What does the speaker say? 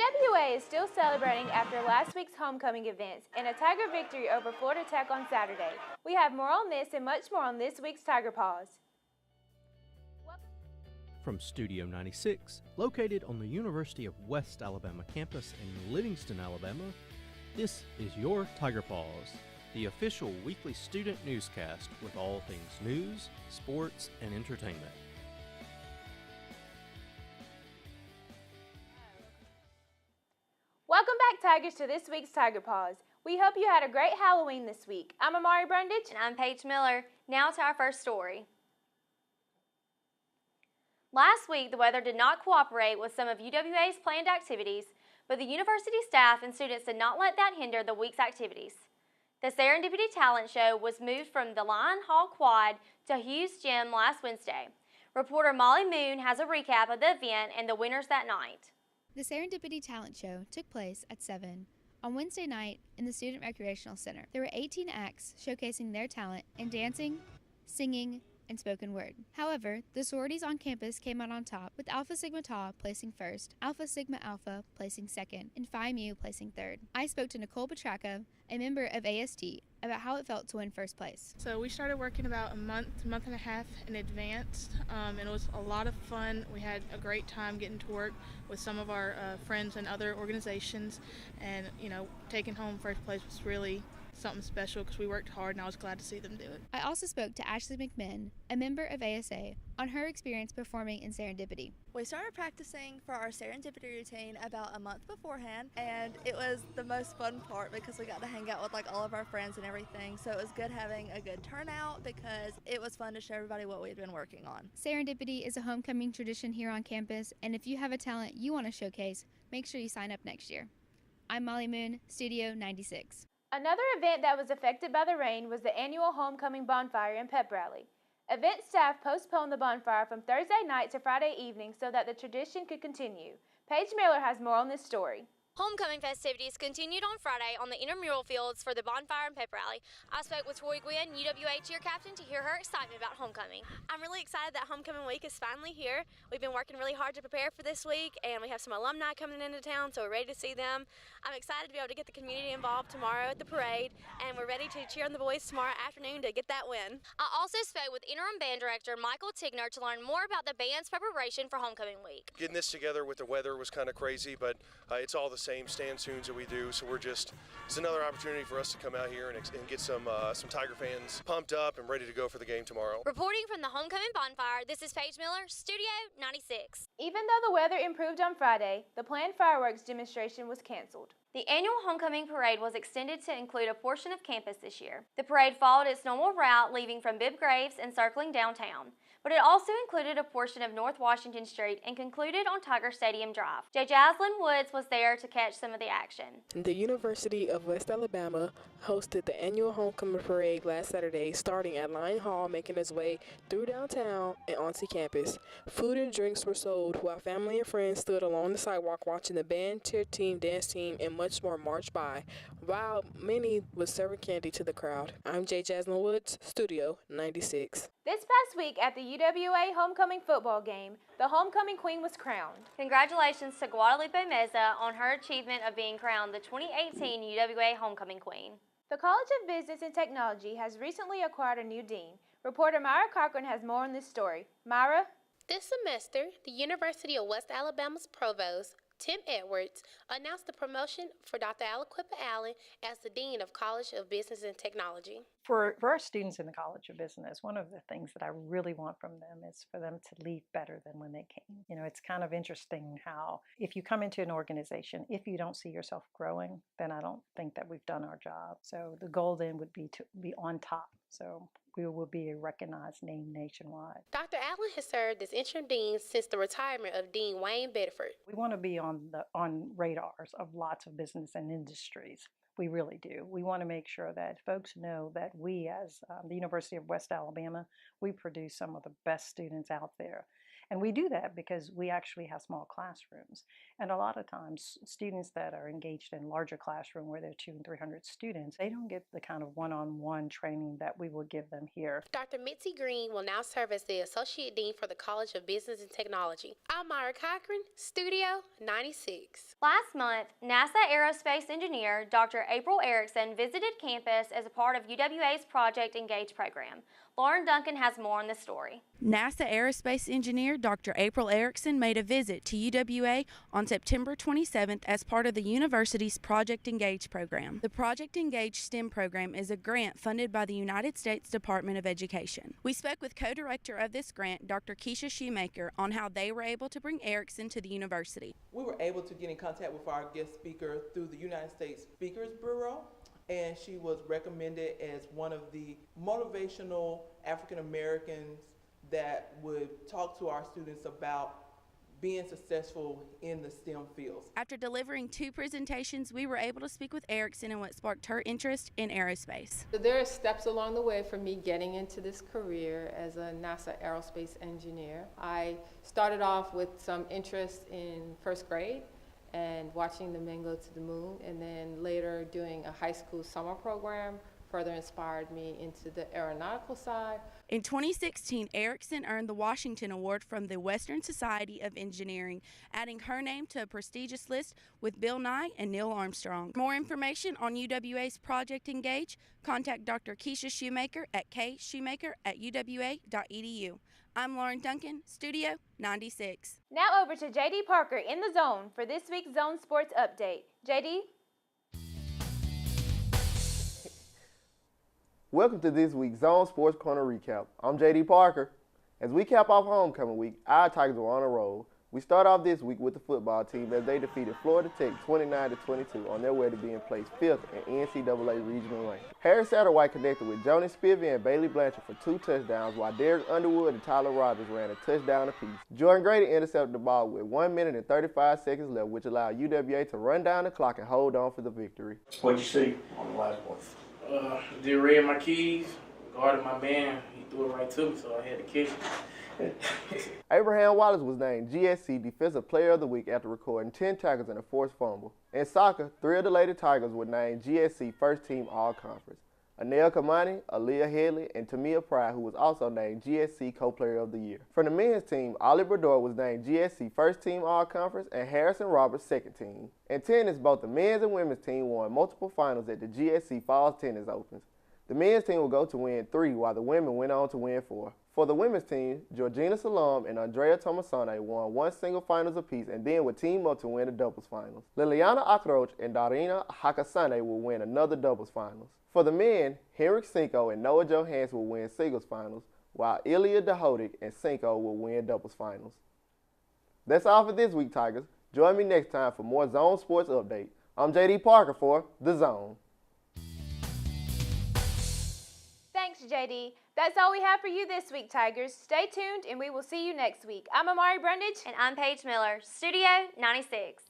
UWA is still celebrating after last week's homecoming events and a Tiger victory over Florida Tech on Saturday. We have more on this and much more on this week's Tiger Paws. From Studio 96, located on the University of West Alabama campus in Livingston, Alabama, this is your Tiger Paws, the official weekly student newscast with all things news, sports, and entertainment. Welcome back, Tigers, to this week's Tiger Paws. We hope you had a great Halloween this week. I'm Amari Brundage. And I'm Paige Miller. Now to our first story. Last week, the weather did not cooperate with some of UWA's planned activities, but the university staff and students did not let that hinder the week's activities. The Serendipity Talent Show was moved from the Lion Hall Quad to Hughes Gym last Wednesday. Reporter Molly Moon has a recap of the event and the winners that night. The Serendipity Talent Show took place at 7 on Wednesday night in the Student Recreational Center. There were 18 acts showcasing their talent in dancing, singing, and spoken word. However, the sororities on campus came out on top, with Alpha Sigma Tau placing first, Alpha Sigma Alpha placing second, and Phi Mu placing third. I spoke to Nicole Petraka, a member of AST, about how it felt to win first place. So we started working about a month and a half in advance, and it was a lot of fun. We had a great time getting to work with some of our friends and other organizations, and taking home first place was really something special because we worked hard, and I was glad to see them do it. I also spoke to Ashley McMinn, a member of ASA, on her experience performing in Serendipity. We started practicing for our Serendipity routine about a month beforehand, and it was the most fun part because we got to hang out with all of our friends and everything, so it was good having a good turnout because it was fun to show everybody what we had been working on. Serendipity is a homecoming tradition here on campus, and if you have a talent you want to showcase, make sure you sign up next year. I'm Molly Moon, Studio 96. Another event that was affected by the rain was the annual homecoming bonfire and pep rally. Event staff postponed the bonfire from Thursday night to Friday evening so that the tradition could continue. Paige Miller has more on this story. Homecoming festivities continued on Friday on the intramural fields for the bonfire and pep rally. I spoke with Troy Gwynn, UWA cheer captain, to hear her excitement about homecoming. I'm really excited that homecoming week is finally here. We've been working really hard to prepare for this week, and we have some alumni coming into town, so we're ready to see them. I'm excited to be able to get the community involved tomorrow at the parade, and we're ready to cheer on the boys tomorrow afternoon to get that win. I also spoke with interim band director Michael Tigner to learn more about the band's preparation for homecoming week. Getting this together with the weather was kind of crazy, but it's all the same stand tunes that we do, so it's another opportunity for us to come out here and get some Tiger fans pumped up and ready to go for the game tomorrow. Reporting from the homecoming bonfire, this is Paige Miller, Studio 96. Even though the weather improved on Friday, the planned fireworks demonstration was canceled. The annual homecoming parade was extended to include a portion of campus this year. The parade followed its normal route, leaving from Bibb Graves and circling downtown, but it also included a portion of North Washington Street and concluded on Tiger Stadium Drive. Jaslyn Woods was there to catch some of the action. The University of West Alabama hosted the annual homecoming parade last Saturday, starting at Lion Hall, making its way through downtown and onto campus. Food and drinks were sold while family and friends stood along the sidewalk watching the band, cheer team, dance team, and much more march by, while many was serving candy to the crowd. I'm Jaslyn Woods, Studio 96. This past week at the UWA homecoming football game, the homecoming queen was crowned. Congratulations to Guadalupe Meza on her achievement of being crowned the 2018 UWA homecoming queen. The College of Business and Technology has recently acquired a new dean. Reporter Myra Cochran has more on this story. Myra? This semester, the University of West Alabama's provost, Tim Edwards, announced the promotion for Dr. Aliquippa Allen as the Dean of College of Business and Technology. For our students in the College of Business, one of the things that I really want from them is for them to leave better than when they came. It's kind of interesting how if you come into an organization, if you don't see yourself growing, then I don't think that we've done our job. So the goal then would be to be on top. So we will be a recognized name nationwide. Dr. Allen has served as interim dean since the retirement of Dean Wayne Bedford. We want to be on radars of lots of business and industries. We really do. We want to make sure that folks know that we, as the University of West Alabama, we produce some of the best students out there. And we do that because we actually have small classrooms. And a lot of times, students that are engaged in larger classroom where there are 200 and 300 students, they don't get the kind of one-on-one training that we will give them here. Dr. Mitzi Green will now serve as the Associate Dean for the College of Business and Technology. I'm Myra Cochran, Studio 96. Last month, NASA aerospace engineer Dr. April Erickson visited campus as a part of UWA's Project Engage program. Lauren Duncan has more on this story. NASA aerospace engineer Dr. April Erickson made a visit to UWA on September 27th as part of the university's Project Engage program. The Project Engage STEM program is a grant funded by the United States Department of Education. We spoke with co-director of this grant, Dr. Keisha Shoemaker, on how they were able to bring Erickson to the university. We were able to get in contact with our guest speaker through the United States Speakers Bureau, and she was recommended as one of the motivational African Americans that would talk to our students about being successful in the STEM fields. After delivering 2 presentations, we were able to speak with Erickson and what sparked her interest in aerospace. There are steps along the way for me getting into this career as a NASA aerospace engineer. I started off with some interest in first grade and watching the men go to the moon, and then later doing a high school summer program further inspired me into the aeronautical side. In 2016, Erickson earned the Washington Award from the Western Society of Engineering, adding her name to a prestigious list with Bill Nye and Neil Armstrong. For more information on UWA's Project Engage, contact Dr. Keisha Shoemaker at kshoemaker@uwa.edu. I'm Lauren Duncan, Studio 96. Now over to JD Parker in the zone for this week's Zone Sports Update. JD? Welcome to this week's Zone Sports Corner Recap. I'm JD Parker. As we cap off homecoming week, our Tigers were on a roll. We start off this week with the football team as they defeated Florida Tech 29-22 on their way to being placed 5th in NCAA regional ranking. Harry Satterwhite connected with Jonas Spivey and Bailey Blanchard for 2 touchdowns, while Derek Underwood and Tyler Rogers ran a touchdown apiece. Jordan Grady intercepted the ball with 1 minute and 35 seconds left, which allowed UWA to run down the clock and hold on for the victory. What'd you see on the last one? Did read my keys, guarded my man. He threw it right to me, so I had to catch it. Abraham Wallace was named GSC Defensive Player of the Week after recording 10 tackles and a forced fumble. In soccer, 3 of the Lady Tigers were named GSC First Team All-Conference. Anel Kamani, Aaliyah Headley, and Tamia Pryor, who was also named GSC Co-Player of the Year. For the men's team, Ollie Brador was named GSC First Team All-Conference and Harrison Roberts Second Team. In tennis, both the men's and women's team won multiple finals at the GSC Falls Tennis Opens. The men's team will go to win 3, while the women went on to win 4. For the women's team, Georgina Salam and Andrea Tomasane won 1 single finals apiece and then would team up to win the doubles finals. Liliana Akroch and Darina Hakasane will win another doubles finals. For the men, Henrik Cinco and Noah Johansson will win singles finals, while Ilya Dahodik and Cinco will win doubles finals. That's all for this week, Tigers. Join me next time for more Zone Sports Update. I'm JD Parker for The Zone. Thanks, JD. That's all we have for you this week, Tigers. Stay tuned, and we will see you next week. I'm Amari Brundage. And I'm Paige Miller, Studio 96.